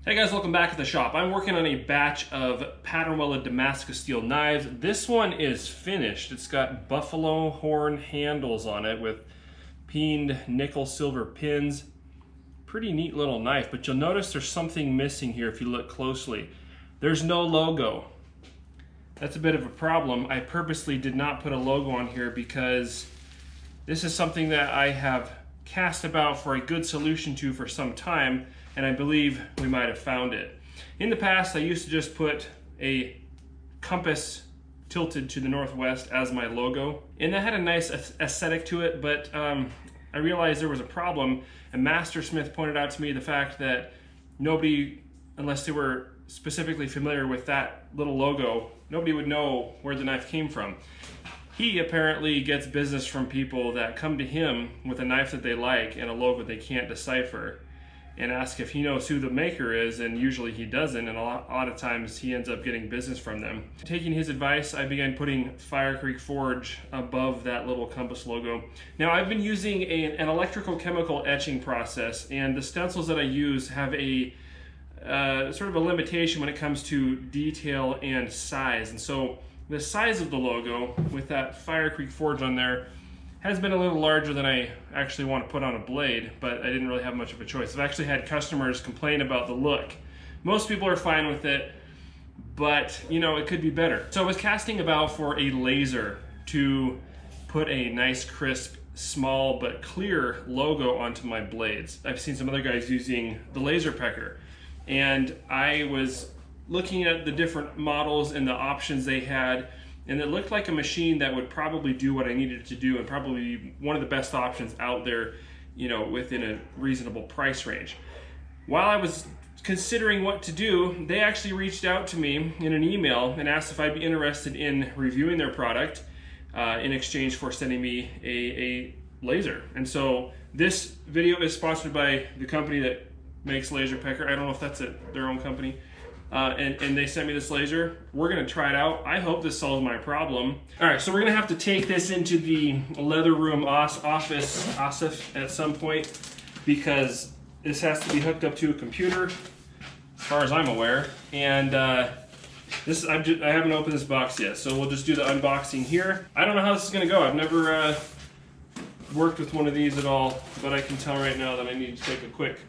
Hey guys, welcome back to the shop. I'm working on a batch of pattern welded Damascus steel knives. This one is finished. It's got buffalo horn handles on it with peened nickel silver pins. Pretty neat little knife, but you'll notice there's something missing here if you look closely. There's no logo. That's a bit of a problem. I purposely did not put a logo on here because this is something that I have cast about for a good solution to for some time, and I believe we might have found it. In the past, I used to just put a compass tilted to the northwest as my logo, and that had a nice aesthetic to it, but I realized there was a problem. A master smith pointed out to me the fact that nobody, unless they were specifically familiar with that little logo, nobody would know where the knife came from. He apparently gets business from people that come to him with a knife that they like and a logo they can't decipher and ask if he knows who the maker is, and usually he doesn't, and a lot of times he ends up getting business from them. Taking his advice, I began putting Fire Creek Forge above that little compass logo. Now, I've been using an electrical chemical etching process, and the stencils that I use have a sort of a limitation when it comes to detail and size, and so the size of the logo with that Fire Creek Forge on there has been a little larger than I actually want to put on a blade, but I didn't really have much of a choice. I've actually had customers complain about the look. Most people are fine with it, but you know, it could be better. So I was casting about for a laser to put a nice, crisp, small but clear logo onto my blades. I've seen some other guys using the LaserPecker, and I was looking at the different models and the options they had, and it looked like a machine that would probably do what I needed it to do and probably be one of the best options out there, you know, within a reasonable price range. While I was considering what to do, they actually reached out to me in an email and asked if I'd be interested in reviewing their product in exchange for sending me a laser. And so this video is sponsored by the company that makes LaserPecker. I don't know if that's their own company. And they sent me this laser. We're gonna try it out. I hope this solves my problem. All right, so we're gonna have to take this into the leather room office at some point, because this has to be hooked up to a computer, as far as I'm aware. And I haven't opened this box yet, so we'll just do the unboxing here. I don't know how this is gonna go. I've never worked with one of these at all, but I can tell right now that I need to take a quick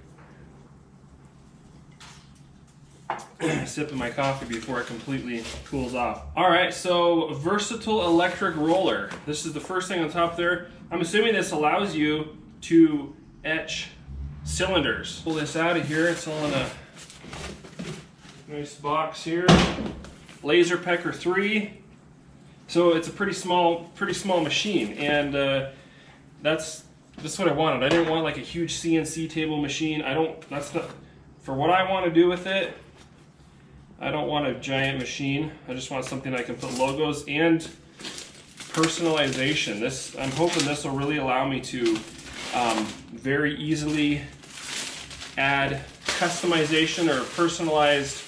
sip of my coffee before it completely cools off. All right, so versatile electric roller. This is the first thing on top there. I'm assuming this allows you to etch cylinders. Pull this out of here. It's all in a nice box here. LaserPecker 3. So it's a pretty small machine, and that's what I wanted. I didn't want like a huge CNC table machine. That's not for what I want to do with it. I don't want a giant machine. I just want something I can put logos and personalization. I'm hoping this will really allow me to very easily add customization or personalized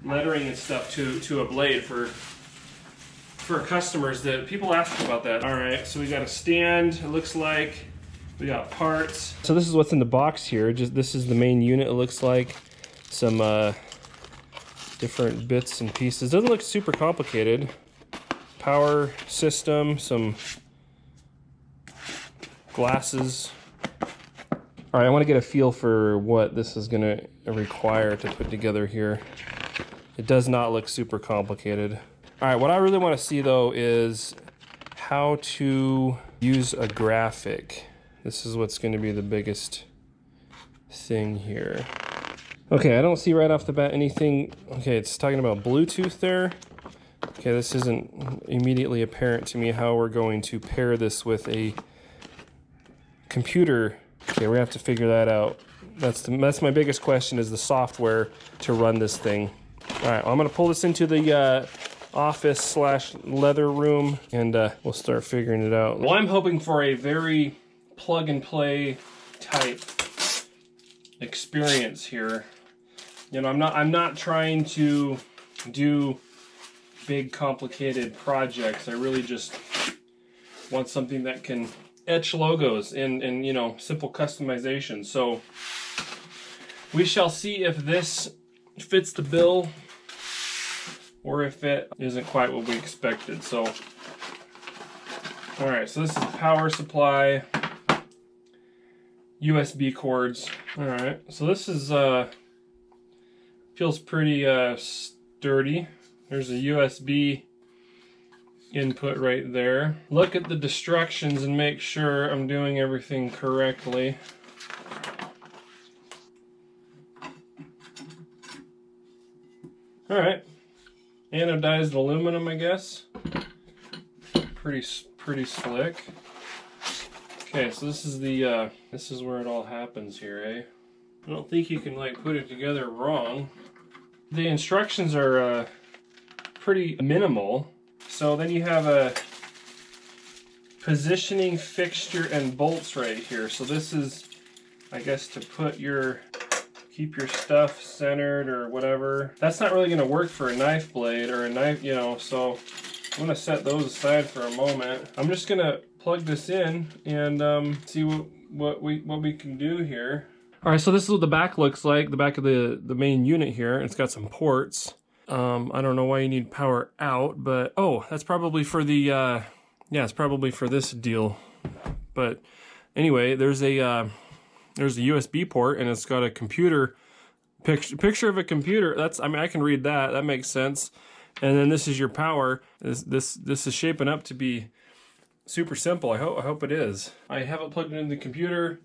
lettering and stuff to a blade for customers. That people ask about that. All right, so we got a stand. It looks like we got parts. So this is what's in the box here. This is the main unit. It looks like some different bits and pieces. Doesn't look super complicated. Power system, some glasses. All right, I want to get a feel for what this is going to require to put together here. It does not look super complicated. All right, what I really want to see though is how to use a graphic. This is what's going to be the biggest thing here. Okay, I don't see right off the bat anything. Okay, it's talking about Bluetooth there. Okay, this isn't immediately apparent to me how we're going to pair this with a computer. Okay, we have to figure that out. That's my biggest question, is the software to run this thing. All right, well, I'm gonna pull this into the office / leather room, and we'll start figuring it out. Well, I'm hoping for a very plug and play type experience here. You know, I'm not trying to do big complicated projects. I really just want something that can etch logos and you know, simple customization. So We shall see if this fits the bill or if it isn't quite what we expected. So, all right, so this is power supply, USB cords. All right, so this is feels pretty sturdy. There's a USB input right there. Look at the instructions and make sure I'm doing everything correctly. All right, anodized aluminum, I guess. Pretty slick. Okay, so this is the this is where it all happens here, eh? I don't think you can like put it together wrong. The instructions are pretty minimal. So then you have a positioning fixture and bolts right here. So this is, I guess, to put your, keep your stuff centered or whatever. That's not really going to work for a knife blade or a knife, you know, so I'm going to set those aside for a moment. I'm just going to plug this in and see what we can do here. All right, so this is what the back looks like, the back of the main unit here. It's got some ports. I don't know why you need power out, but oh, that's probably for the yeah, it's probably for this deal. But anyway, there's a USB port and it's got a computer picture of a computer. That's, I mean, I can read that. That makes sense. And then this is your power. This is shaping up to be super simple. I hope it is. I have it plugged into the computer,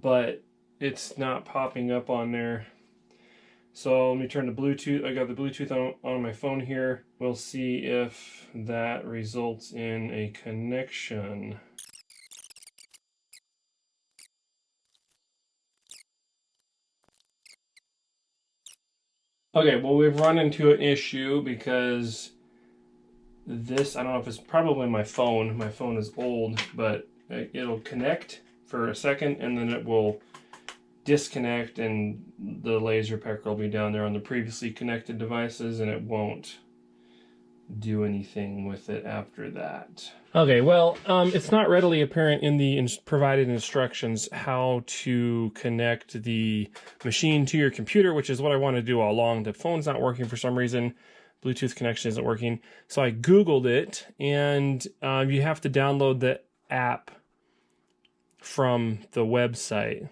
but it's not popping up on there. So let me turn the Bluetooth. I got the Bluetooth on my phone here. We'll see if that results in a connection. Okay, well, we've run into an issue because this, I don't know if it's probably my phone. My phone is old, but it'll connect for a second and then it will disconnect and the LaserPecker will be down there on the previously connected devices and it won't do anything with it after that. Okay, well, it's not readily apparent in the provided instructions how to connect the machine to your computer, which is what I want to do all along. The phone's not working for some reason. Bluetooth connection isn't working. So I Googled it, and you have to download the app from the website.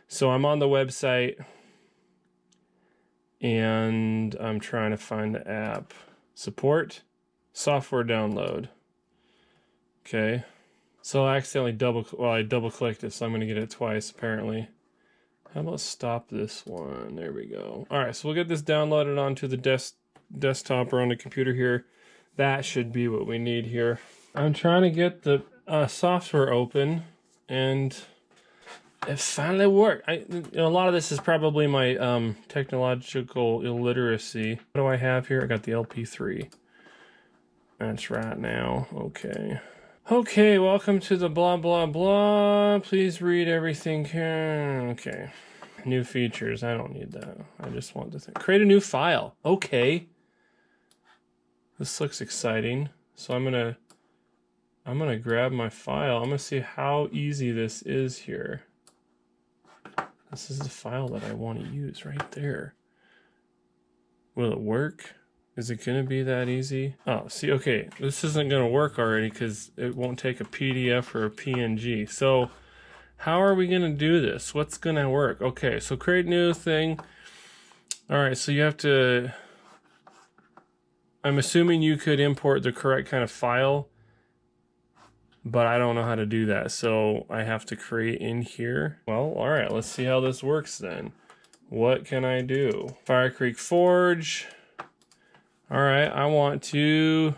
So I'm on the website, and I'm trying to find the app. Support, software download. Okay. So I accidentally double clicked it, so I'm going to get it twice apparently. How about stop this one? There we go. All right, so we'll get this downloaded onto the desktop or on the computer here. That should be what we need here. I'm trying to get the software open, and it finally worked. A lot of this is probably my technological illiteracy. What do I have here? I got the LP3. That's right now. Okay. Okay, welcome to the blah, blah, blah. Please read everything here. Okay. New features. I don't need that. I just want to create a new file. Okay. This looks exciting. So I'm gonna grab my file. I'm gonna see how easy this is here. This is the file that I want to use right there. Will it work? Is it going to be that easy? Oh, see, okay, this isn't going to work already because it won't take a PDF or a PNG. So how are we going to do this? What's going to work? Okay, so create new thing. All right, so you have to, I'm assuming you could import the correct kind of file, but I don't know how to do that. So I have to create in here. Well, all right, let's see how this works then. What can I do? Fire Creek Forge. All right, I want to,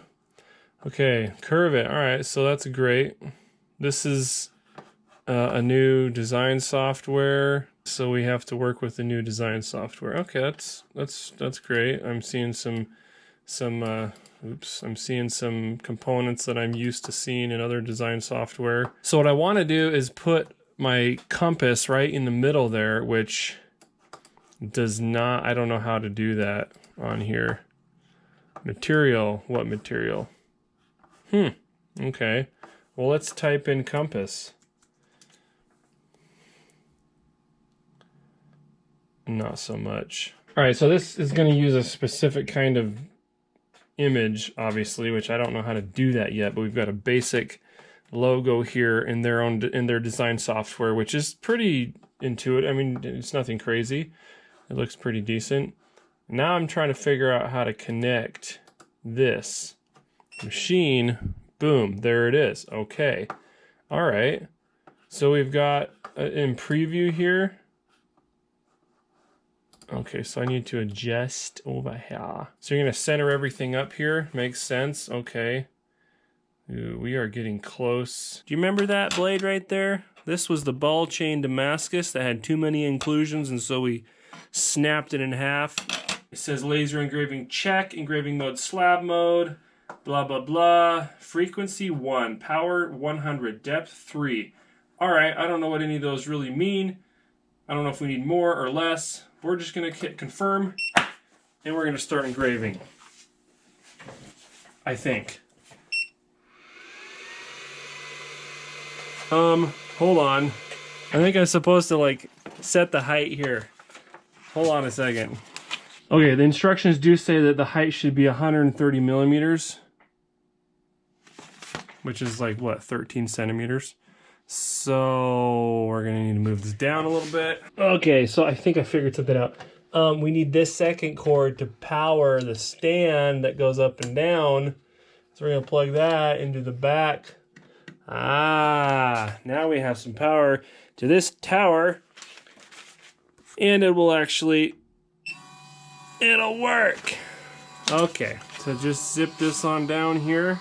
okay, curve it. All right, so that's great. This is a new design software, so we have to work with the new design software. Okay, that's great. I'm seeing some components that I'm used to seeing in other design software. So what I want to do is put my compass right in the middle there, which does not, I don't know how to do that on here. Material, what material? Okay. Well, let's type in compass. not so much. All right, so this is going to use a specific kind of image, obviously, which I don't know how to do that yet, but we've got a basic logo here in their design software, which is pretty intuitive. I mean, it's nothing crazy. It looks pretty decent. Now I'm trying to figure out how to connect this machine. Boom, there it is. Okay. All right. So we've got in preview here. Okay, so I need to adjust over here. So you're going to center everything up here. Makes sense. Okay. Ooh, we are getting close. Do you remember that blade right there? This was the ball chain Damascus that had too many inclusions, and so we snapped it in half. It says laser engraving check, engraving mode slab mode, blah, blah, blah. Frequency 1, power 100, depth 3. All right, I don't know what any of those really mean. I don't know if we need more or less. We're just gonna hit confirm, and we're gonna start engraving. I think. Hold on. I think I'm supposed to like set the height here. Hold on a second. Okay, the instructions do say that the height should be 130 millimeters, which is like what, 13 centimeters. So we're gonna need to move this down a little bit. Okay, so I think I figured something out. We need this second cord to power the stand that goes up and down. So we're gonna plug that into the back. Ah, now we have some power to this tower, and it will actually, it'll work. Okay, so just zip this on down here.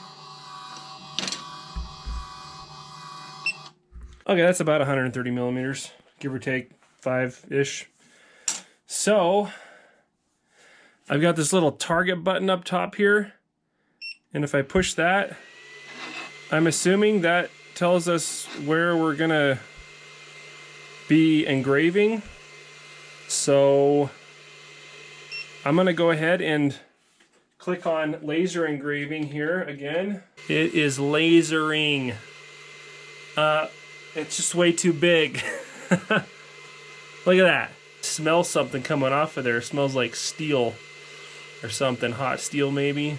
Okay, that's about 130 millimeters, give or take 5-ish. So, I've got this little target button up top here, and if I push that, I'm assuming that tells us where we're gonna be engraving. So I'm gonna go ahead and click on laser engraving here again. It is lasering. It's just way too big. Look at that. Smell something coming off of there. It smells like steel or something, hot steel maybe.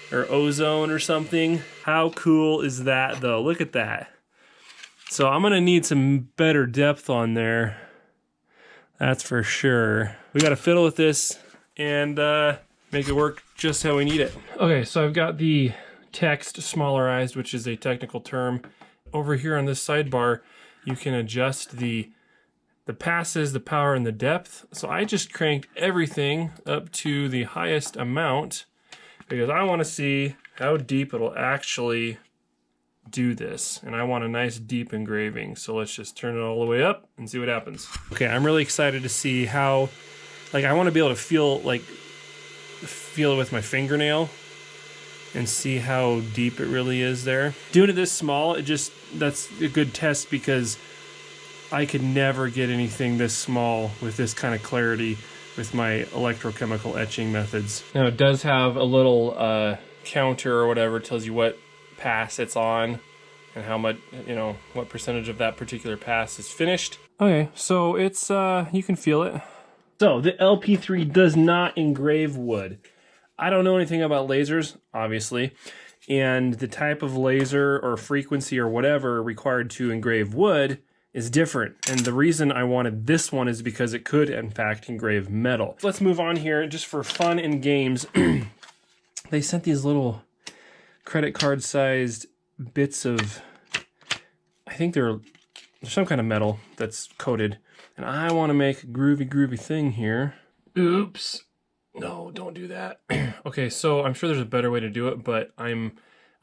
Or ozone or something. How cool is that though? Look at that. So I'm gonna need some better depth on there. That's for sure. We gotta fiddle with this and make it work just how we need it. Okay, so I've got the text smallerized, which is a technical term. Over here on this sidebar, you can adjust the passes, the power, and the depth. So I just cranked everything up to the highest amount, because I want to see how deep it'll actually do this. And I want a nice deep engraving. So let's just turn it all the way up and see what happens. Okay, I'm really excited to see how, like, I want to be able to feel it with my fingernail and see how deep it really is there. Doing it this small, that's a good test, because I could never get anything this small with this kind of clarity with my electrochemical etching methods. Now it does have a little counter or whatever, tells you what pass it's on and how much, what percentage of that particular pass is finished. Okay, so it's, you can feel it. So the LP3 does not engrave wood. I don't know anything about lasers, obviously, and the type of laser or frequency or whatever required to engrave wood is different. And the reason I wanted this one is because it could, in fact, engrave metal. Let's move on here, just for fun and games. They sent these little credit card sized bits of, I think they're some kind of metal that's coated. And I want to make a groovy thing here. Oops. No, don't do that. Okay, so I'm sure there's a better way to do it, but I'm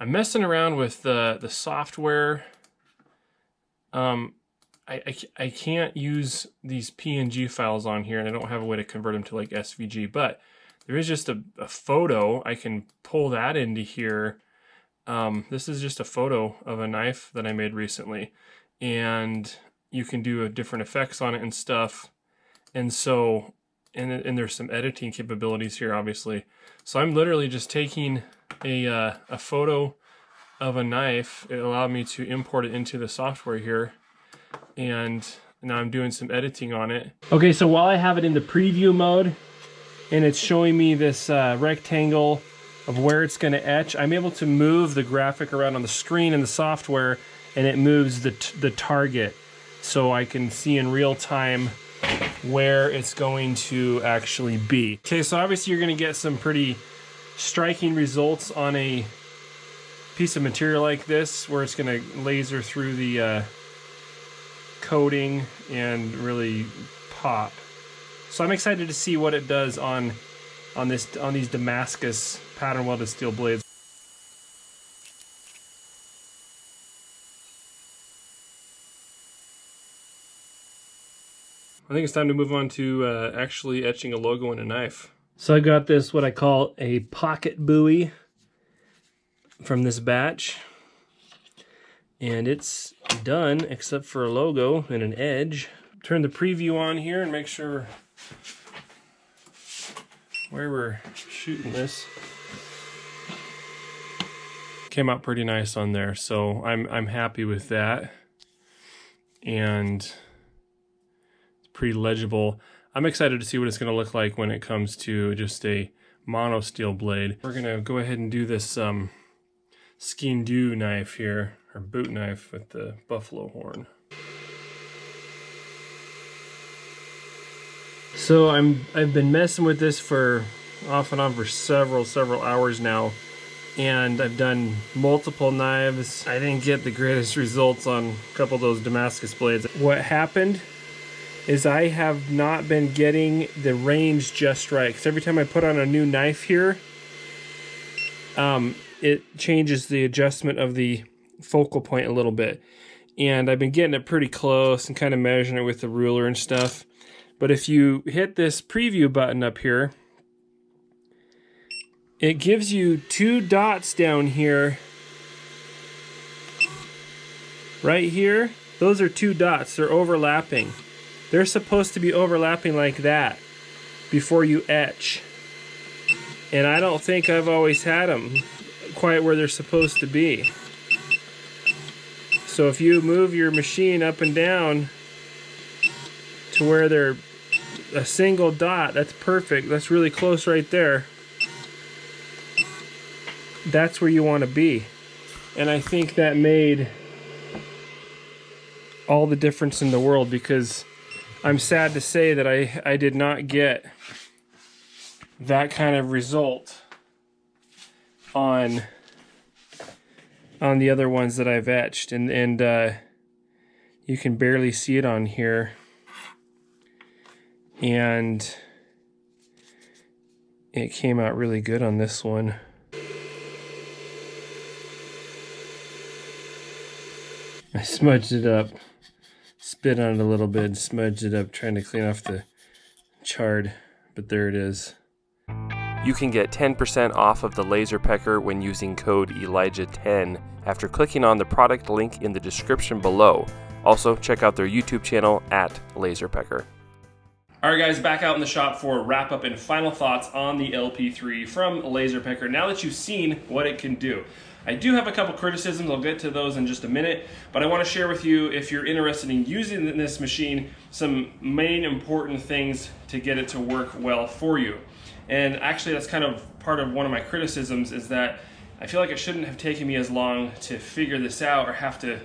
messing around with the software. I can't use these PNG files on here, and I don't have a way to convert them to like SVG, but there is just a photo. I can pull that into here. This is just a photo of a knife that I made recently, and you can do different effects on it and stuff. And so, and there's some editing capabilities here, obviously. So I'm literally just taking a photo of a knife. It allowed me to import it into the software here. And and now I'm doing some editing on it. Okay, so while I have it in the preview mode, and it's showing me this rectangle of where it's going to etch, I'm able to move the graphic around on the screen in the software, and it moves the target, so I can see in real time where it's going to actually be. Okay, so obviously you're going to get some pretty striking results on a piece of material like this, where it's going to laser through the coating and really pop. So I'm excited to see what it does on these Damascus pattern welded steel blades. I think it's time to move on to actually etching a logo in a knife. So I got this, what I call a pocket buoy from this batch, and it's done except for a logo and an edge. Turn the preview on here and make sure where we're shooting this. Came out pretty nice on there, so I'm happy with that, and it's pretty legible. I'm excited to see what it's going to look like when it comes to just a mono steel blade. We're going to go ahead and do this skein do knife here, or boot knife with the buffalo horn. So I've been messing with this for off and on for several hours now, and I've done multiple knives. I didn't get the greatest results on a couple of those Damascus blades. What happened is I have not been getting the range just right, because every time I put on a new knife here, it changes the adjustment of the focal point a little bit, and I've been getting it pretty close and kind of measuring it with the ruler and stuff. But if you hit this preview button up here, it gives you 2 dots down here. Right here, those are 2 dots. They're overlapping. They're supposed to be overlapping like that before you etch. And I don't think I've always had them quite where they're supposed to be. So if you move your machine up and down to where they're a single dot, that's perfect. That's really close right there. That's where you want to be. And I think that made all the difference in the world, because I'm sad to say that I did not get that kind of result on the other ones that I've etched, and you can barely see it on here, and it came out really good on this one. I smudged it up, spit on it a little bit, smudged it up, trying to clean off the chard, but there it is. You can get 10% off of the LaserPecker when using code Elijah10 after clicking on the product link in the description below. Also, check out their YouTube channel at LaserPecker. All right, guys, back out in the shop for a wrap up and final thoughts on the LP3 from LaserPecker. Now that you've seen what it can do, I do have a couple criticisms. I'll get to those in just a minute, but I want to share with you, if you're interested in using this machine, some main important things to get it to work well for you. And actually, that's kind of part of one of my criticisms, is that I feel like it shouldn't have taken me as long to figure this out, or have to,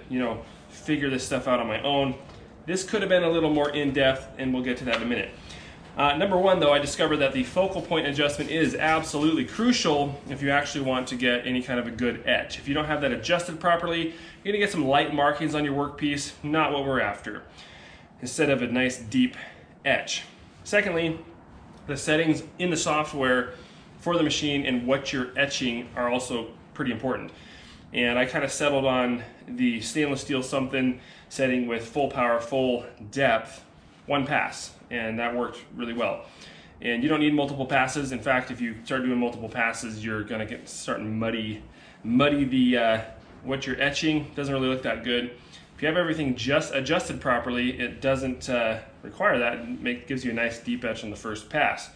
figure this stuff out on my own. This could have been a little more in-depth, and we'll get to that in a minute. Number one, though, I discovered that the focal point adjustment is absolutely crucial if you actually want to get any kind of a good etch. If you don't have that adjusted properly, you're going to get some light markings on your workpiece, not what we're after, instead of a nice deep etch. Secondly, the settings in the software for the machine and what you're etching are also pretty important. And I kind of settled on the stainless steel something setting with full power, full depth, 1 pass, and that worked really well. And you don't need multiple passes. In fact, if you start doing multiple passes, you're gonna start muddy the what you're etching. Doesn't really look that good. If you have everything just adjusted properly, it doesn't require that. It gives you a nice deep etch on the first pass.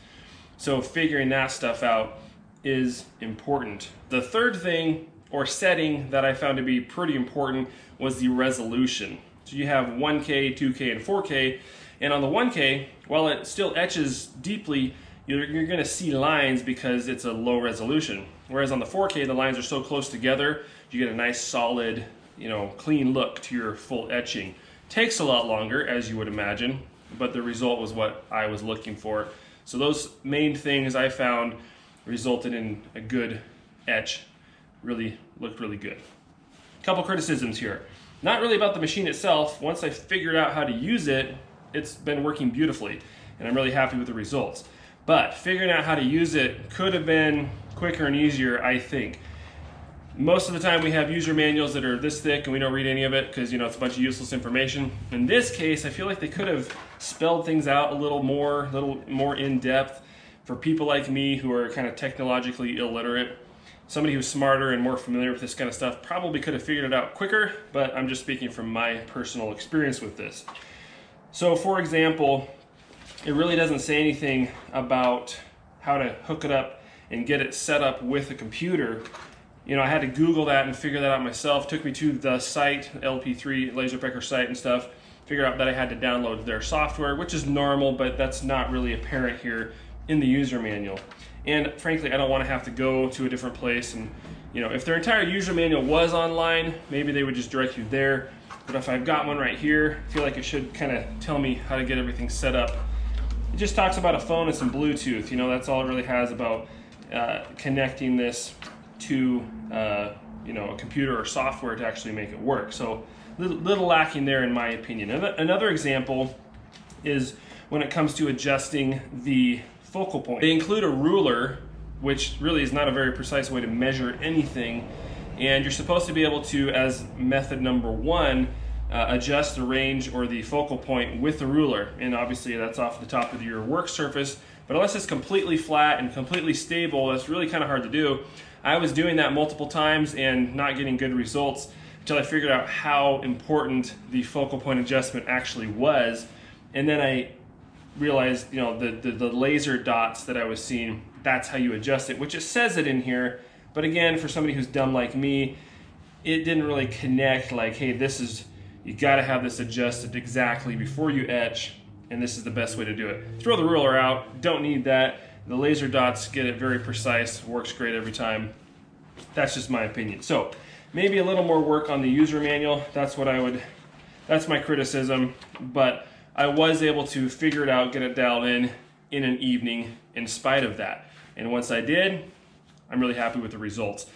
So figuring that stuff out is important. The third thing or setting that I found to be pretty important was the resolution. So So you have 1K, 2K, and 4K. And on the 1K, while it still etches deeply, you're going to see lines because it's a low resolution. Whereas on the 4K, the lines are so close together, you get a nice solid, clean look to your full etching. Takes a lot longer, as you would imagine, but the result was what I was looking for. So those main things I found resulted in a good etch. Really looked really good. A couple criticisms here. Not really about the machine itself. Once I figured out how to use it, it's been working beautifully, and I'm really happy with the results. But figuring out how to use it could have been quicker and easier, I think. Most of the time we have user manuals that are this thick and we don't read any of it because it's a bunch of useless information. In this case, I feel like they could have spelled things out a little more in depth for people like me who are kind of technologically illiterate. Somebody who's smarter and more familiar with this kind of stuff probably could have figured it out quicker, but I'm just speaking from my personal experience with this. So for example, it really doesn't say anything about how to hook it up and get it set up with a computer. I had to Google that and figure that out myself. It took me to the site, LP3, LaserPecker site and stuff, figure out that I had to download their software, which is normal, but that's not really apparent here in the user manual. And frankly, I don't want to have to go to a different place. And if their entire user manual was online, maybe they would just direct you there. But if I've got one right here, I feel like it should kind of tell me how to get everything set up. It just talks about a phone and some Bluetooth. That's all it really has about connecting this to a computer or software to actually make it work. So little lacking there in my opinion. Another example is when it comes to adjusting the focal point. They include a ruler, which really is not a very precise way to measure anything, and you're supposed to be able to, as method number one, adjust the range or the focal point with the ruler. And obviously that's off the top of your work surface, but unless it's completely flat and completely stable, it's really kind of hard to do. I was doing that multiple times and not getting good results until I figured out how important the focal point adjustment actually was. And then I realized, the laser dots that I was seeing, that's how you adjust it, which it says it in here. But again, for somebody who's dumb like me, it didn't really connect like, hey, you gotta have this adjusted exactly before you etch, and this is the best way to do it. Throw the ruler out, don't need that. The laser dots get it very precise, works great every time. That's just my opinion. So maybe a little more work on the user manual. That's my criticism, but I was able to figure it out, get it dialed in an evening in spite of that. And once I did, I'm really happy with the results.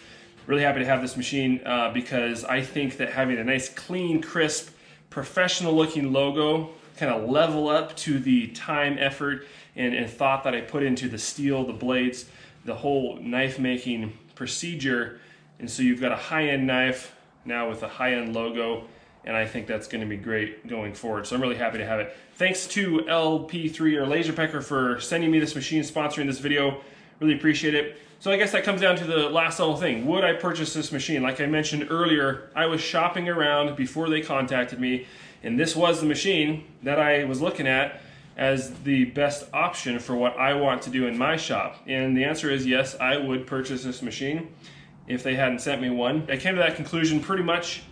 Really happy to have this machine because I think that having a nice, clean, crisp, professional looking logo kind of level up to the time, effort, and thought that I put into the steel, the blades, the whole knife making procedure. And so you've got a high-end knife now with a high-end logo, and I think that's going to be great going forward. So I'm really happy to have it. Thanks to LP3 or LaserPecker for sending me this machine, sponsoring this video. Really appreciate it. So I guess that comes down to the last little thing. Would I purchase this machine? Like I mentioned earlier, I was shopping around before they contacted me, and this was the machine that I was looking at as the best option for what I want to do in my shop. And the answer is yes, I would purchase this machine if they hadn't sent me one. I came to that conclusion pretty much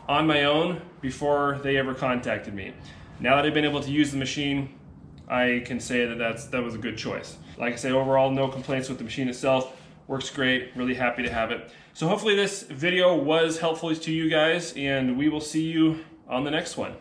on my own before they ever contacted me. Now that I've been able to use the machine, I can say that was a good choice. Like I say, overall, no complaints with the machine itself. Works great, really happy to have it. So hopefully this video was helpful to you guys, and we will see you on the next one.